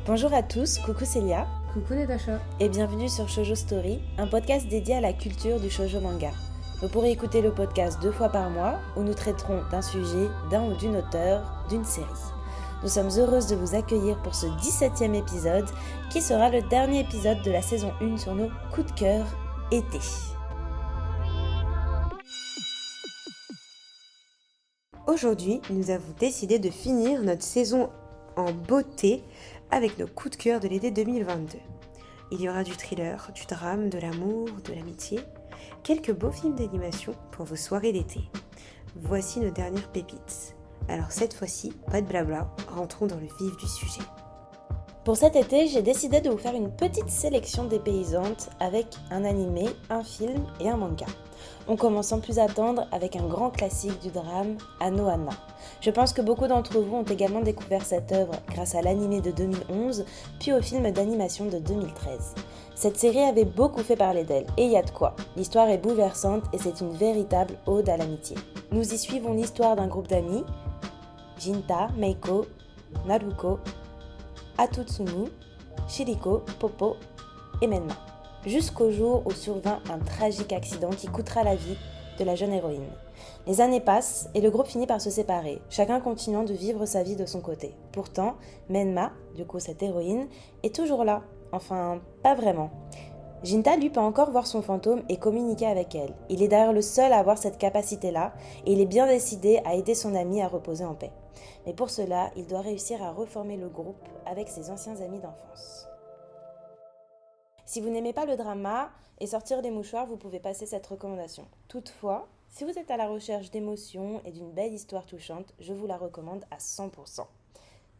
Bonjour à tous, coucou Célia. Coucou Natacha. Et bienvenue sur Shoujo Story, un podcast dédié à la culture du shoujo manga. Vous pourrez écouter le podcast 2 fois par mois où nous traiterons d'un sujet, d'un ou d'une auteure, d'une série. Nous sommes heureuses de vous accueillir pour ce 17e épisode qui sera le dernier épisode de la saison 1 sur nos coups de cœur été. Aujourd'hui, nous avons décidé de finir notre saison en beauté avec nos coups de cœur de l'été 2022. Il y aura du thriller, du drame, de l'amour, de l'amitié, quelques beaux films d'animation pour vos soirées d'été. Voici nos dernières pépites. Alors cette fois-ci, pas de blabla, rentrons dans le vif du sujet. Pour cet été, j'ai décidé de vous faire une petite sélection dépaysantes avec un animé, un film et un manga. On commence sans plus attendre avec un grand classique du drame, Anohana. Je pense que beaucoup d'entre vous ont également découvert cette œuvre grâce à l'animé de 2011, puis au film d'animation de 2013. Cette série avait beaucoup fait parler d'elle, et il y a de quoi. L'histoire est bouleversante et c'est une véritable ode à l'amitié. Nous y suivons l'histoire d'un groupe d'amis, Jinta, Meiko, Naruko, Atutsumu, Shiriko, Popo et Menma. Jusqu'au jour où survint un tragique accident qui coûtera la vie de la jeune héroïne. Les années passent et le groupe finit par se séparer, chacun continuant de vivre sa vie de son côté. Pourtant, Menma, du coup cette héroïne, est toujours là. Enfin, pas vraiment. Jinta, lui, peut encore voir son fantôme et communiquer avec elle. Il est d'ailleurs le seul à avoir cette capacité-là et il est bien décidé à aider son ami à reposer en paix. Mais pour cela, il doit réussir à reformer le groupe avec ses anciens amis d'enfance. Si vous n'aimez pas le drama et sortir des mouchoirs, vous pouvez passer cette recommandation. Toutefois, si vous êtes à la recherche d'émotions et d'une belle histoire touchante, je vous la recommande à 100%.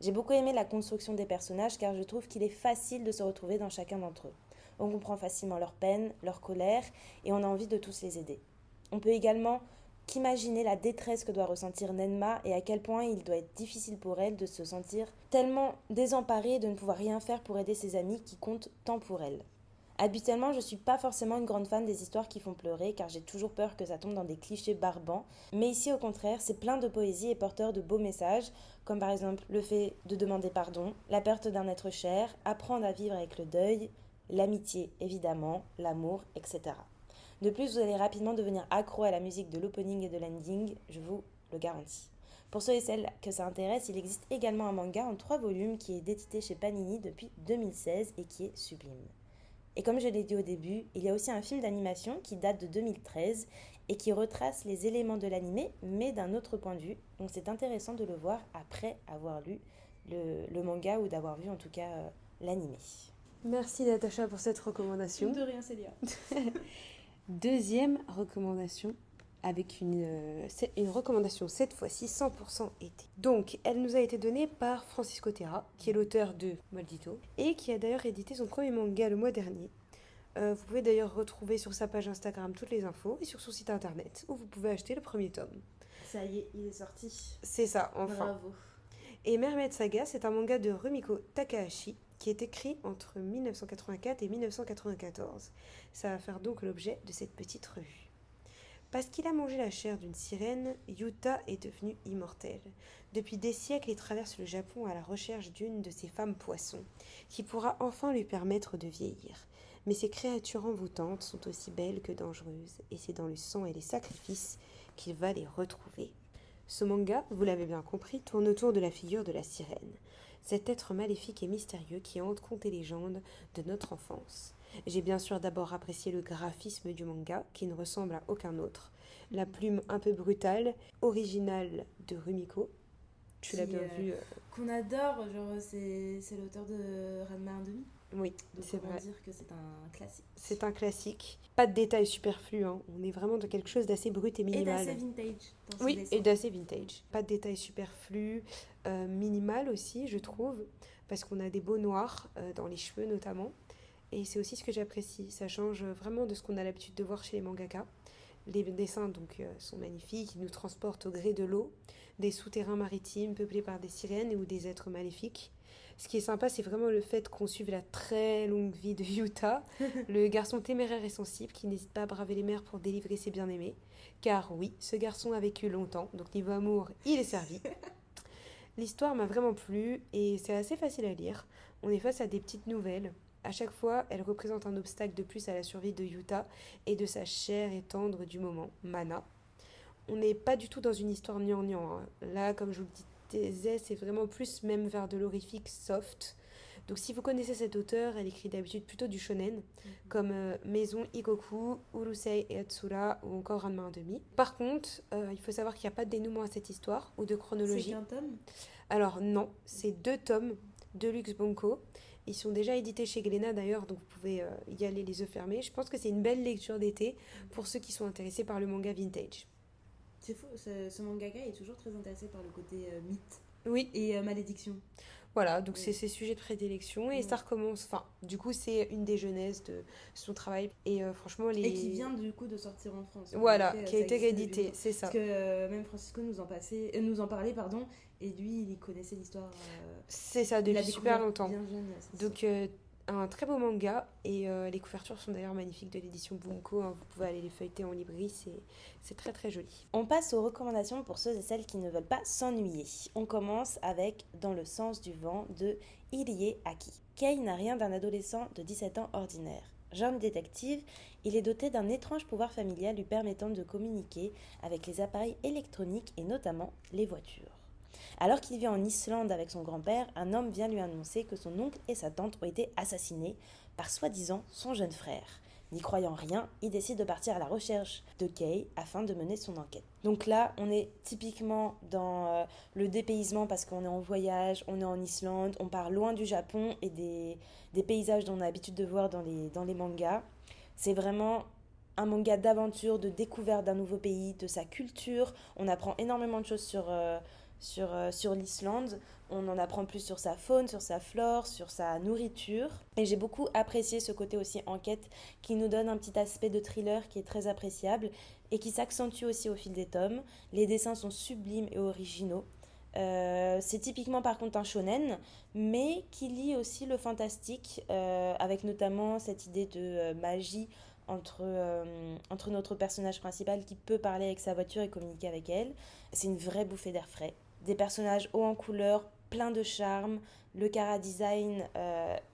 J'ai beaucoup aimé la construction des personnages car je trouve qu'il est facile de se retrouver dans chacun d'entre eux. On comprend facilement leur peine, leur colère et on a envie de tous les aider. On peut également qu'imaginer la détresse que doit ressentir Nenma et à quel point il doit être difficile pour elle de se sentir tellement désemparée et de ne pouvoir rien faire pour aider ses amis qui comptent tant pour elle. Habituellement, je ne suis pas forcément une grande fan des histoires qui font pleurer car j'ai toujours peur que ça tombe dans des clichés barbants. Mais ici, au contraire, c'est plein de poésie et porteur de beaux messages, comme par exemple le fait de demander pardon, la perte d'un être cher, apprendre à vivre avec le deuil, l'amitié évidemment, l'amour, etc. De plus, vous allez rapidement devenir accro à la musique de l'opening et de l'ending, je vous le garantis. Pour ceux et celles que ça intéresse, il existe également un manga en 3 volumes qui est édité chez Panini depuis 2016 et qui est sublime. Et comme je l'ai dit au début, il y a aussi un film d'animation qui date de 2013 et qui retrace les éléments de l'animé, mais d'un autre point de vue. Donc c'est intéressant de le voir après avoir lu le manga ou d'avoir vu en tout cas l'animé. Merci Natacha pour cette recommandation. De rien Célia. Deuxième recommandation, avec une recommandation cette fois-ci 100% été. Donc, elle nous a été donnée par Francisco Terra, qui est l'auteur de Maldito, et qui a d'ailleurs édité son premier manga le mois dernier. Vous pouvez d'ailleurs retrouver sur sa page Instagram toutes les infos et sur son site internet, où vous pouvez acheter le premier tome. Ça y est, il est sorti. C'est ça, enfin. Bravo. Et Mermaid Saga, c'est un manga de Rumiko Takahashi, qui est écrit entre 1984 et 1994. Ça va faire donc l'objet de cette petite revue. Parce qu'il a mangé la chair d'une sirène, Yuta est devenu immortel. Depuis des siècles, il traverse le Japon à la recherche d'une de ces femmes poissons, qui pourra enfin lui permettre de vieillir. Mais ces créatures envoûtantes sont aussi belles que dangereuses, et c'est dans le sang et les sacrifices qu'il va les retrouver. Ce manga, vous l'avez bien compris, tourne autour de la figure de la sirène, cet être maléfique et mystérieux qui hante contes et légendes de notre enfance. J'ai bien sûr d'abord apprécié le graphisme du manga, qui ne ressemble à aucun autre. La plume un peu brutale, originale de Rumiko. Tu l'as bien vu. Qu'on adore, genre c'est l'auteur de Ranma 1/2. Oui, Donc c'est vrai. dire que c'est un classique. C'est un classique. Pas de détails superflus, hein. On est vraiment dans quelque chose d'assez brut et minimal. Et d'assez vintage. Oui, et d'assez vintage. Pas de détails superflus, minimal aussi, je trouve, parce qu'on a des beaux noirs dans les cheveux notamment. Et c'est aussi ce que j'apprécie. Ça change vraiment de ce qu'on a l'habitude de voir chez les mangaka. Les dessins donc sont magnifiques, ils nous transportent au gré de l'eau, des souterrains maritimes peuplés par des sirènes ou des êtres maléfiques. Ce qui est sympa, c'est vraiment le fait qu'on suive la très longue vie de Yuta, le garçon téméraire et sensible qui n'hésite pas à braver les mers pour délivrer ses bien-aimés. Car oui, ce garçon a vécu longtemps, donc niveau amour, il est servi. L'histoire m'a vraiment plu et c'est assez facile à lire. On est face à des petites nouvelles. À chaque fois, elle représente un obstacle de plus à la survie de Yuta et de sa chère et tendre du moment, Mana. On n'est pas du tout dans une histoire gnangnan, hein. Là, comme je vous le disais, c'est vraiment plus même vers de l'horrifique soft. Donc si vous connaissez cette auteure, elle écrit d'habitude plutôt du shonen, comme Maison Ikoku, Urusei et Atsura ou encore Ranma 1,5. Par contre, il faut savoir qu'il n'y a pas de dénouement à cette histoire ou de C'est chronologie. qu'un tome? Alors non, c'est 2 tomes de Lux Banco. Ils sont déjà édités chez Glénat d'ailleurs, donc vous pouvez y aller les yeux fermés. Je pense que c'est une belle lecture d'été pour ceux qui sont intéressés par le manga vintage. C'est fou, ce mangaka est toujours très intéressé par le côté mythe Oui, et malédiction. voilà, donc Oui. c'est ses sujets de prédilection et Ouais. ça recommence. Enfin, du coup, c'est une des jeunesses de son travail. Et franchement, les. Et qui vient du coup de sortir en France. Voilà, En effet, qui a ça été existe depuis réédité, longtemps. c'est ça. Parce que même Francisco nous en parlait, pardon, et lui, il connaissait l'histoire. C'est ça, Il l'a depuis super découvert longtemps. bien jeune. C'est Donc, un très beau manga et les couvertures sont d'ailleurs magnifiques de l'édition Bunko, hein. Vous pouvez aller les feuilleter en librairie, c'est très très joli. On passe aux recommandations pour ceux et celles qui ne veulent pas s'ennuyer. On commence avec Dans le sens du vent de Irie Aki. Kei n'a rien d'un adolescent de 17 ans ordinaire. Jeune détective, il est doté d'un étrange pouvoir familial lui permettant de communiquer avec les appareils électroniques et notamment les voitures. Alors qu'il vit en Islande avec son grand-père, un homme vient lui annoncer que son oncle et sa tante ont été assassinés par soi-disant son jeune frère. N'y croyant rien, il décide de partir à la recherche de Kei afin de mener son enquête. Donc là, on est typiquement dans le dépaysement parce qu'on est en voyage, on est en Islande, on part loin du Japon et des paysages qu'on a l'habitude de voir dans les mangas. C'est vraiment un manga d'aventure, de découverte d'un nouveau pays, de sa culture. On apprend énormément de choses sur l'Islande. On en apprend plus sur sa faune, sur sa flore, sur sa nourriture. Et j'ai beaucoup apprécié ce côté aussi enquête qui nous donne un petit aspect de thriller qui est très appréciable et qui s'accentue aussi au fil des tomes. Les dessins sont sublimes et originaux. C'est typiquement par contre un shonen, mais qui lie aussi le fantastique, avec notamment cette idée de magie entre notre personnage principal qui peut parler avec sa voiture et communiquer avec elle. C'est une vraie bouffée d'air frais. Des personnages hauts en couleur, pleins de charme. Le chara-design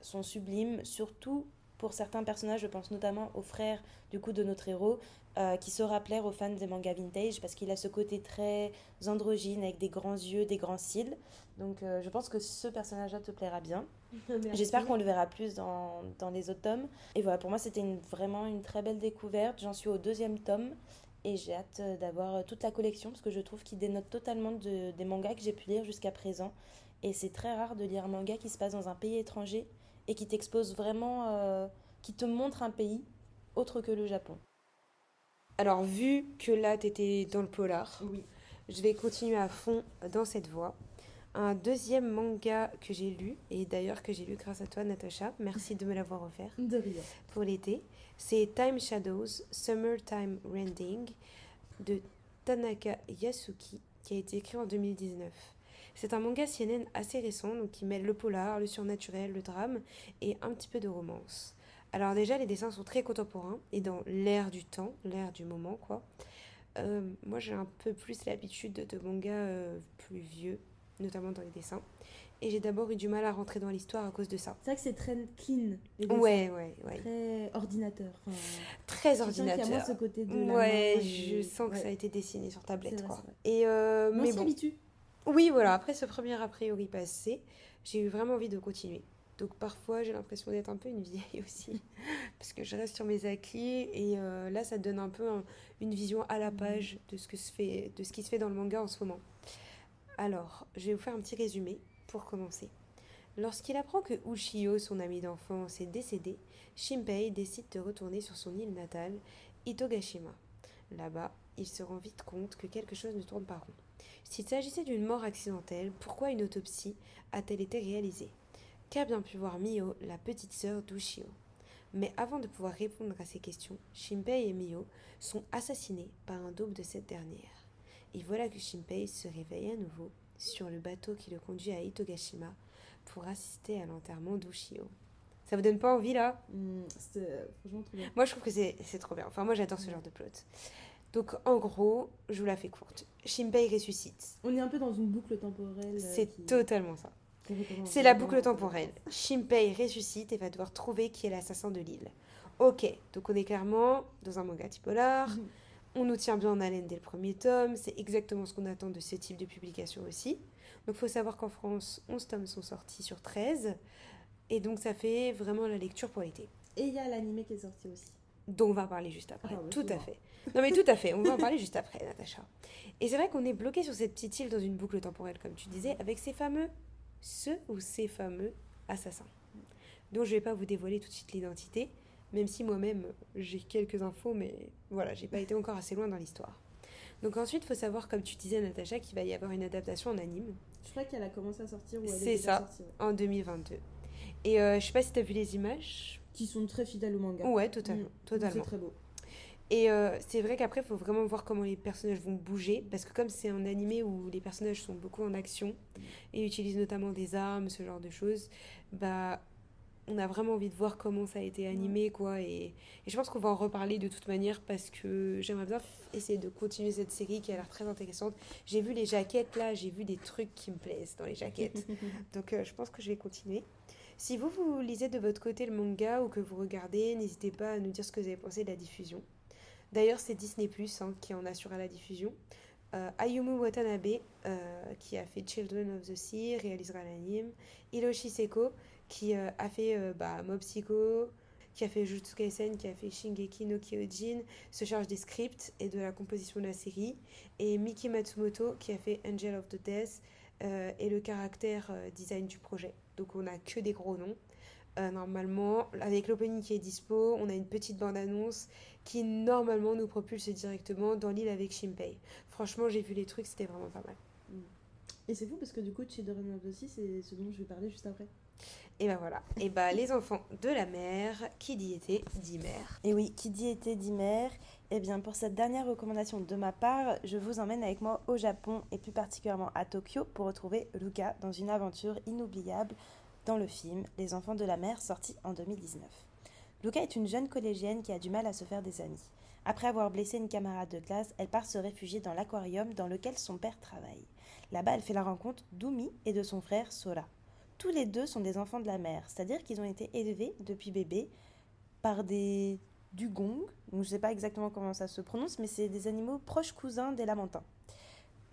sont sublimes, surtout pour certains personnages, je pense notamment au frère du coup de notre héros, qui saura plaire aux fans des mangas vintage parce qu'il a ce côté très androgyne avec des grands yeux, des grands cils. Donc je pense que ce personnage-là te plaira bien. J'espère qu'on le verra plus dans les autres tomes. Et voilà, pour moi c'était vraiment une très belle découverte. J'en suis au 2e tome et j'ai hâte d'avoir toute la collection parce que je trouve qu'il dénote totalement des mangas que j'ai pu lire jusqu'à présent. Et c'est très rare de lire un manga qui se passe dans un pays étranger et qui t'expose vraiment, qui te montre un pays autre que le Japon. Alors, vu que là, t'étais dans le polar, Oui. je vais continuer à fond dans cette voie. Un deuxième manga que j'ai lu, et d'ailleurs que j'ai lu grâce à toi, Natacha, merci de me l'avoir offert De rien. pour l'été, c'est Time Shadows, Summertime Rending de Tanaka Yasuki, qui a été écrit en 2019. C'est un manga CNN assez récent, donc qui mêle le polar, le surnaturel, le drame et un petit peu de romance. Alors déjà, les dessins sont très contemporains et dans l'air du temps, l'air du moment, quoi. Moi, j'ai un peu plus l'habitude de mangas plus vieux, notamment dans les dessins. Et j'ai d'abord eu du mal à rentrer dans l'histoire à cause de ça. C'est vrai que c'est très clean, les dessins. Ouais. Très ordinateur. Enfin, Très tu sens qu'il y a moins ordinateur. ce côté de la Ouais, main je et- sens que ouais. ça a été dessiné sur tablette, C'est vrai, quoi. c'est vrai. Et Mais on mais s'y bon. habitue. Oui, voilà, après ce premier a priori passé, j'ai eu vraiment envie de continuer. Donc parfois, j'ai l'impression d'être un peu une vieille aussi, parce que je reste sur mes acquis et là, ça donne un peu une vision à la page de ce qui se fait dans le manga en ce moment. Alors, je vais vous faire un petit résumé pour commencer. Lorsqu'il apprend que Ushio, son ami d'enfance, est décédé, Shinpei décide de retourner sur son île natale, Itogashima. Là-bas, il se rend vite compte que quelque chose ne tourne pas rond. S'il s'agissait d'une mort accidentelle, pourquoi une autopsie a-t-elle été réalisée? Qu'a bien pu voir Mio, la petite sœur d'Ushio? Mais avant de pouvoir répondre à ces questions, Shinpei et Mio sont assassinés par un double de cette dernière. Et voilà que Shinpei se réveille à nouveau sur le bateau qui le conduit à Itogashima pour assister à l'enterrement d'Ushio. Ça vous donne pas envie là? C'était franchement trop bien. Moi je trouve que c'est trop bien. Enfin moi j'adore ce genre de plot. Donc en gros, je vous la fais courte. Shinpei ressuscite. On est un peu dans une boucle temporelle. C'est totalement ça. qui recommence. C'est la boucle temporelle. Shinpei ressuscite et va devoir trouver qui est l'assassin de l'île. Ok, donc on est clairement dans un manga type polar. On nous tient bien en haleine dès le premier tome. C'est exactement ce qu'on attend de ce type de publication aussi. Donc il faut savoir qu'en France, 11 tomes sont sortis sur 13. Et donc ça fait vraiment la lecture pour l'été. Et il y a l'animé qui est sorti aussi. Dont on va parler juste après. Ah, bah, tout c'est à bon. fait. Non mais tout à fait, on va en parler juste après, Natacha. Et c'est vrai qu'on est bloqué sur cette petite île dans une boucle temporelle, comme tu disais, avec ces fameux assassins. Donc je vais pas vous dévoiler tout de suite l'identité, même si moi-même j'ai quelques infos, mais voilà, j'ai pas été encore assez loin dans l'histoire. Donc ensuite, il faut savoir, comme tu disais, Natacha, qu'il va y avoir une adaptation en anime. Je crois qu'elle a commencé à sortir ou elle C'est est déjà ça, sortie, ouais. en 2022. Et je sais pas si tu as vu les images. Qui sont très fidèles au manga. Ouais, totalement. C'est très beau. Et c'est vrai qu'après, il faut vraiment voir comment les personnages vont bouger, parce que comme c'est un animé où les personnages sont beaucoup en action et utilisent notamment des armes, ce genre de choses, bah on a vraiment envie de voir comment ça a été animé, quoi. Et je pense qu'on va en reparler de toute manière, parce que j'aimerais bien essayer de continuer cette série qui a l'air très intéressante. J'ai vu les jaquettes là, j'ai vu des trucs qui me plaisent dans les jaquettes. Donc je pense que je vais continuer. Si vous lisez de votre côté le manga ou que vous regardez, n'hésitez pas à nous dire ce que vous avez pensé de la diffusion. D'ailleurs, c'est Disney+, qui en assure la diffusion. Ayumu Watanabe, qui a fait Children of the Sea, réalisera l'anime. Hiroshi Seko, qui a fait Mob Psycho, qui a fait Jujutsu Kaisen, qui a fait Shingeki no Kyojin, se charge des scripts et de la composition de la série. Et Miki Matsumoto, qui a fait Angel of the Death, et le caractère design du projet. Donc on n'a que des gros noms. Normalement, avec l'opening qui est dispo, on a une petite bande-annonce qui normalement nous propulse directement dans l'île avec Shinpei. Franchement, j'ai vu les trucs, c'était vraiment pas mal. Et c'est fou parce que du coup, Children of the Sea, c'est ce dont je vais parler juste après. Et ben voilà. Et ben les enfants de la mer, qui dit été, dit mer. Et oui, qui dit été, dit mer. Et bien pour cette dernière recommandation de ma part, je vous emmène avec moi au Japon et plus particulièrement à Tokyo pour retrouver Luca dans une aventure inoubliable dans le film Les enfants de la mer sorti en 2019. Luca est une jeune collégienne qui a du mal à se faire des amis. Après avoir blessé une camarade de classe, elle part se réfugier dans l'aquarium dans lequel son père travaille. Là-bas, elle fait la rencontre d'Umi et de son frère Sora. Tous les deux sont des enfants de la mer, c'est-à-dire qu'ils ont été élevés depuis bébé par des dugongs, je ne sais pas exactement comment ça se prononce, mais c'est des animaux proches cousins des lamantins.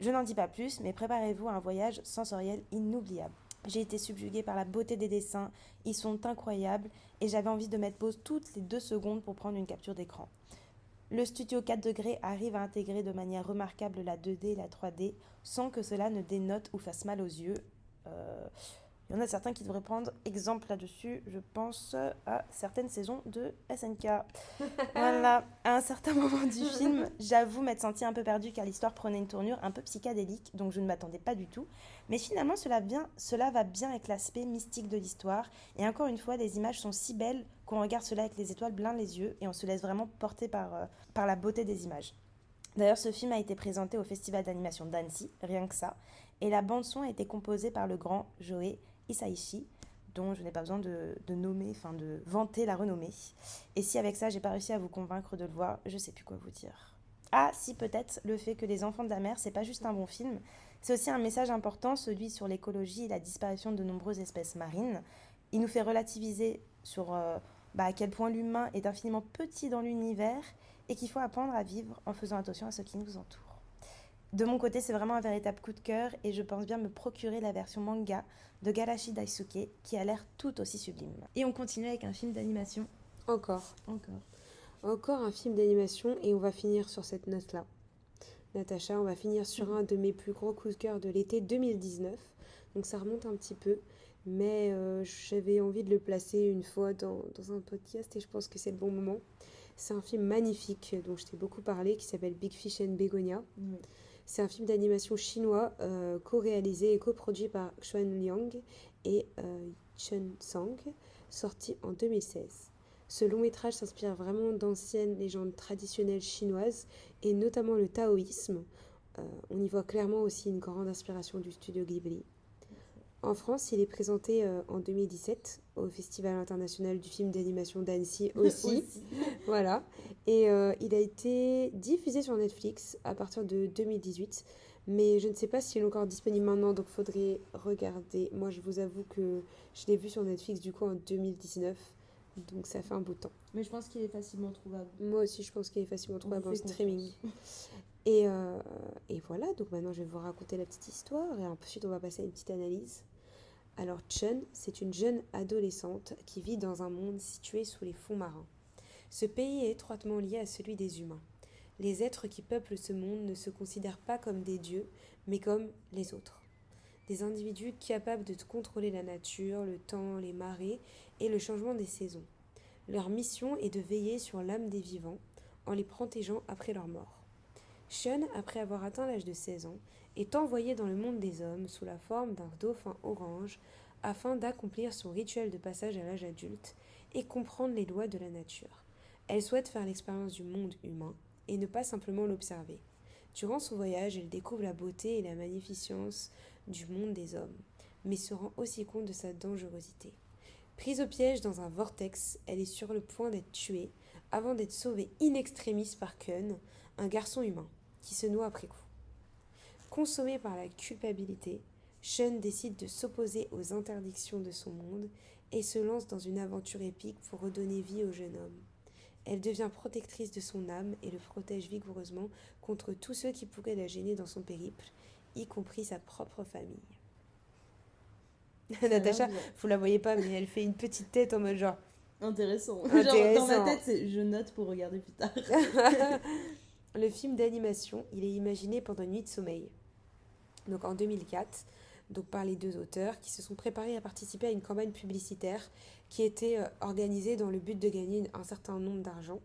Je n'en dis pas plus, mais préparez-vous à un voyage sensoriel inoubliable. J'ai été subjuguée par la beauté des dessins, ils sont incroyables, et j'avais envie de mettre pause toutes les 2 secondes pour prendre une capture d'écran. Le studio 4 degrés arrive à intégrer de manière remarquable la 2D et la 3D, sans que cela ne dénote ou fasse mal aux yeux. Il y en a certains qui devraient prendre exemple là-dessus, je pense à certaines saisons de SNK. Voilà, à un certain moment du film, j'avoue m'être sentie un peu perdue car l'histoire prenait une tournure un peu psychédélique, donc je ne m'attendais pas du tout. Mais finalement, cela va bien avec l'aspect mystique de l'histoire. Et encore une fois, les images sont si belles qu'on regarde cela avec les étoiles plein les yeux et on se laisse vraiment porter par la beauté des images. D'ailleurs, ce film a été présenté au Festival d'animation d'Annecy, rien que ça. Et la bande-son a été composée par le grand Joe Hisaishi, dont je n'ai pas besoin de vanter la renommée. Et si avec ça, j'ai pas réussi à vous convaincre de le voir, je sais plus quoi vous dire. Ah, si peut-être le fait que Les Enfants de la mer, c'est pas juste un bon film, c'est aussi un message important, celui sur l'écologie et la disparition de nombreuses espèces marines. Il nous fait relativiser sur à quel point l'humain est infiniment petit dans l'univers et qu'il faut apprendre à vivre en faisant attention à ce qui nous entoure. De mon côté, c'est vraiment un véritable coup de cœur et je pense bien me procurer la version manga de Garashi Daisuke qui a l'air tout aussi sublime. Et on continue avec un film d'animation. Encore un film d'animation et on va finir sur cette note-là. Natacha, on va finir sur un de mes plus gros coups de cœur de l'été 2019. Donc ça remonte un petit peu, mais j'avais envie de le placer une fois dans un podcast et je pense que c'est le bon moment. C'est un film magnifique dont je t'ai beaucoup parlé qui s'appelle Big Fish and Begonia. Oui. C'est un film d'animation chinois co-réalisé et coproduit par Xuan Liang et Chen Sang, sorti en 2016. Ce long métrage s'inspire vraiment d'anciennes légendes traditionnelles chinoises et notamment le taoïsme. On y voit clairement aussi une grande inspiration du studio Ghibli. En France, il est présenté en 2017 au Festival international du film d'animation d'Annecy aussi. Voilà. Et il a été diffusé sur Netflix à partir de 2018. Mais je ne sais pas s'il est encore disponible maintenant, donc faudrait regarder. Moi, je vous avoue que je l'ai vu sur Netflix du coup en 2019. Donc ça fait un bout de temps. Mais je pense qu'il est facilement trouvable. Moi aussi, je pense qu'il est facilement On trouvable vous en fait streaming. confiance. Et voilà, donc maintenant je vais vous raconter la petite histoire et ensuite on va passer à une petite analyse. Alors Chun, c'est une jeune adolescente qui vit dans un monde situé sous les fonds marins. Ce pays est étroitement lié à celui des humains. Les êtres qui peuplent ce monde ne se considèrent pas comme des dieux, mais comme les autres. Des individus capables de contrôler la nature, le temps, les marées et le changement des saisons. Leur mission est de veiller sur l'âme des vivants en les protégeant après leur mort. Shun, après avoir atteint l'âge de 16 ans, est envoyé dans le monde des hommes sous la forme d'un dauphin orange afin d'accomplir son rituel de passage à l'âge adulte et comprendre les lois de la nature. Elle souhaite faire l'expérience du monde humain et ne pas simplement l'observer. Durant son voyage, elle découvre la beauté et la magnificence du monde des hommes, mais se rend aussi compte de sa dangerosité. Prise au piège dans un vortex, elle est sur le point d'être tuée avant d'être sauvée in extremis par Kun, un garçon humain, qui se noie après coup. Consommée par la culpabilité, Shun décide de s'opposer aux interdictions de son monde et se lance dans une aventure épique pour redonner vie au jeune homme. Elle devient protectrice de son âme et le protège vigoureusement contre tous ceux qui pourraient la gêner dans son périple, y compris sa propre famille. Natacha, vous la voyez pas, mais elle fait une petite tête en mode genre... Intéressant. Intéressant. Genre, dans ma tête, c'est je note pour regarder plus tard. Le film d'animation, il est imaginé pendant une nuit de sommeil. Donc en 2004, donc par les deux auteurs qui se sont préparés à participer à une campagne publicitaire qui était organisée dans le but de gagner un certain nombre d'argent.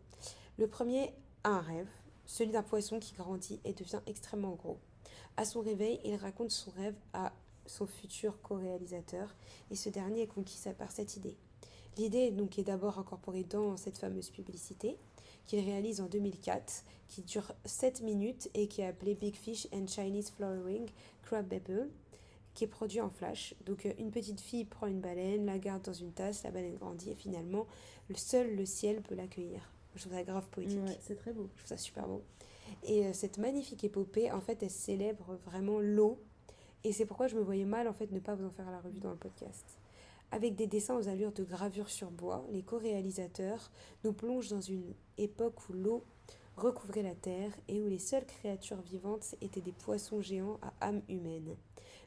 Le premier a un rêve, celui d'un poisson qui grandit et devient extrêmement gros. À son réveil, il raconte son rêve à son futur co-réalisateur et ce dernier est conquis par cette idée. L'idée donc est d'abord incorporée dans cette fameuse publicité qu'il réalise en 2004, qui dure 7 minutes et qui est appelée Big Fish and Chinese Flowering Crab Apple, qui est produit en flash. Donc une petite fille prend une baleine, la garde dans une tasse, la baleine grandit et finalement seul le ciel peut l'accueillir. Je trouve ça grave poétique. Ouais, c'est très beau. Je trouve ça super beau. Et cette magnifique épopée, en fait, elle célèbre vraiment l'eau. Et c'est pourquoi je me voyais mal, en fait, ne pas vous en faire la revue dans le podcast. Avec des dessins aux allures de gravure sur bois, les co-réalisateurs nous plongent dans une époque où l'eau recouvrait la terre et où les seules créatures vivantes étaient des poissons géants à âme humaine.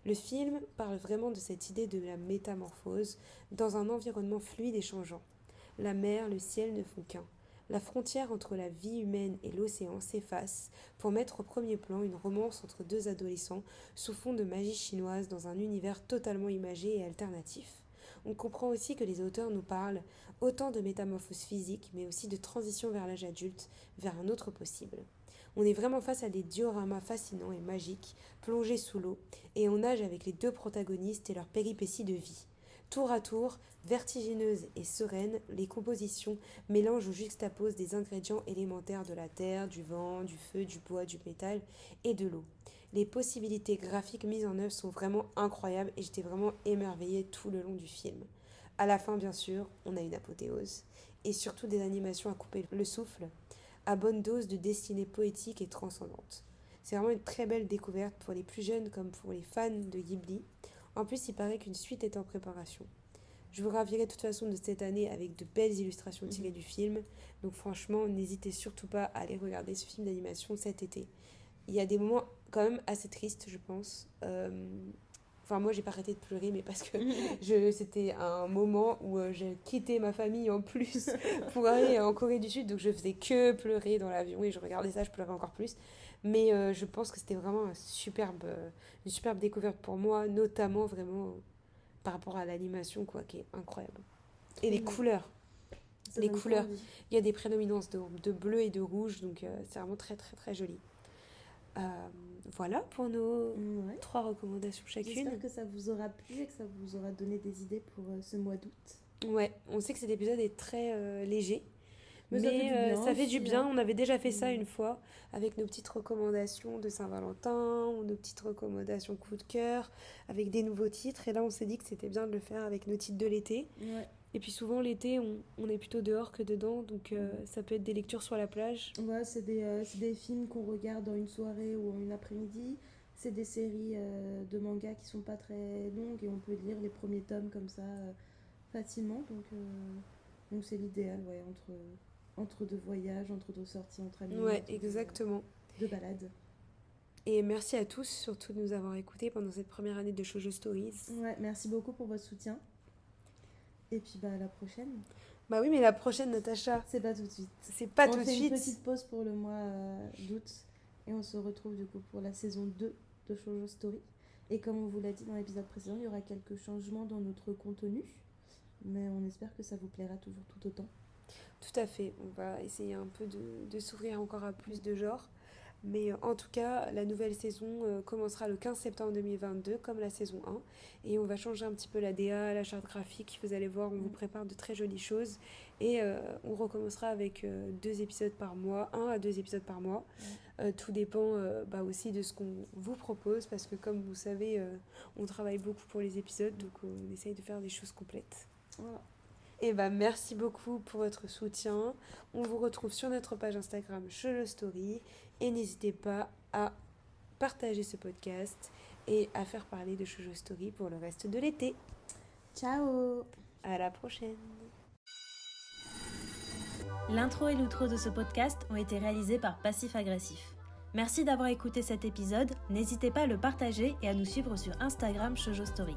Le film parle vraiment de cette idée de la métamorphose dans un environnement fluide et changeant. La mer, le ciel ne font qu'un. La frontière entre la vie humaine et l'océan s'efface pour mettre au premier plan une romance entre deux adolescents sous fond de magie chinoise dans un univers totalement imagé et alternatif. On comprend aussi que les auteurs nous parlent autant de métamorphose physique, mais aussi de transition vers l'âge adulte, vers un autre possible. On est vraiment face à des dioramas fascinants et magiques, plongés sous l'eau, et on nage avec les deux protagonistes et leurs péripéties de vie. Tour à tour, vertigineuses et sereines, les compositions mélangent ou juxtaposent des ingrédients élémentaires de la terre, du vent, du feu, du bois, du métal et de l'eau. Les possibilités graphiques mises en œuvre sont vraiment incroyables et j'étais vraiment émerveillée tout le long du film. À la fin, bien sûr, on a une apothéose et surtout des animations à couper le souffle, à bonne dose de destinée poétique et transcendante. C'est vraiment une très belle découverte pour les plus jeunes comme pour les fans de Ghibli. En plus, il paraît qu'une suite est en préparation. Je vous ravirai de toute façon de cette année avec de belles illustrations tirées du film. Donc franchement, n'hésitez surtout pas à aller regarder ce film d'animation cet été. Il y a des moments quand même assez tristes, je pense. Enfin, moi, j'ai pas arrêté de pleurer, mais parce que c'était un moment où j'ai quitté ma famille en plus pour aller en Corée du Sud. Donc, je faisais que pleurer dans l'avion et je regardais ça, je pleurais encore plus. Mais je pense que c'était vraiment une superbe découverte pour moi, notamment vraiment par rapport à l'animation, quoi, qui est incroyable. Et les couleurs. Les couleurs. Il y a des prédominances de bleu et de rouge, donc c'est vraiment très, très, très joli. Voilà pour nos 3 recommandations chacune. J'espère que ça vous aura plu et que ça vous aura donné des idées pour ce mois d'août. Ouais, on sait que cet épisode est très léger, Mais ça fait du aussi, bien. hein. On avait déjà fait ça une fois avec nos petites recommandations de Saint-Valentin ou nos petites recommandations coup de cœur avec des nouveaux titres. Et là, on s'est dit que c'était bien de le faire avec nos titres de l'été. Ouais. Et puis souvent, l'été, on est plutôt dehors que dedans. Donc ça peut être des lectures sur la plage. Ouais, c'est des films qu'on regarde dans une soirée ou en une après-midi. C'est des séries de mangas qui sont pas très longues et on peut lire les premiers tomes comme ça facilement. Donc c'est l'idéal, ouais, entre deux voyages, entre deux sorties entre amis, Ouais, entre exactement. deux balades. Et merci à tous, surtout de nous avoir écoutés pendant cette première année de Shoujo Stories. Ouais, merci beaucoup pour votre soutien. Et puis à la prochaine. Bah oui, mais la prochaine, Natacha, C'est pas tout de suite. c'est pas On tout de fait suite. une petite pause pour le mois d'août et on se retrouve du coup pour la saison 2 de Shoujo Story. Et comme on vous l'a dit dans l'épisode précédent, il y aura quelques changements dans notre contenu, mais on espère que ça vous plaira toujours tout autant. Tout à fait. On va essayer un peu de s'ouvrir encore à plus de genres. Mais en tout cas, la nouvelle saison commencera le 15 septembre 2022, comme la saison 1. Et on va changer un petit peu la DA, la charte graphique. Vous allez voir, on vous prépare de très jolies choses. Et on recommencera avec 2 épisodes par mois, 1 à 2 épisodes par mois. Tout dépend aussi de ce qu'on vous propose, parce que comme vous savez, on travaille beaucoup pour les épisodes, donc on essaye de faire des choses complètes. Voilà. Et merci beaucoup pour votre soutien. On vous retrouve sur notre page Instagram Shoujo Story. Et n'hésitez pas à partager ce podcast et à faire parler de Shoujo Story pour le reste de l'été. Ciao! À la prochaine! L'intro et l'outro de ce podcast ont été réalisés par Passif Agressif. Merci d'avoir écouté cet épisode, n'hésitez pas à le partager et à nous suivre sur Instagram Shoujo Story.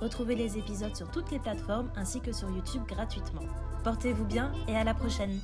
Retrouvez les épisodes sur toutes les plateformes ainsi que sur YouTube gratuitement. Portez-vous bien et à la prochaine!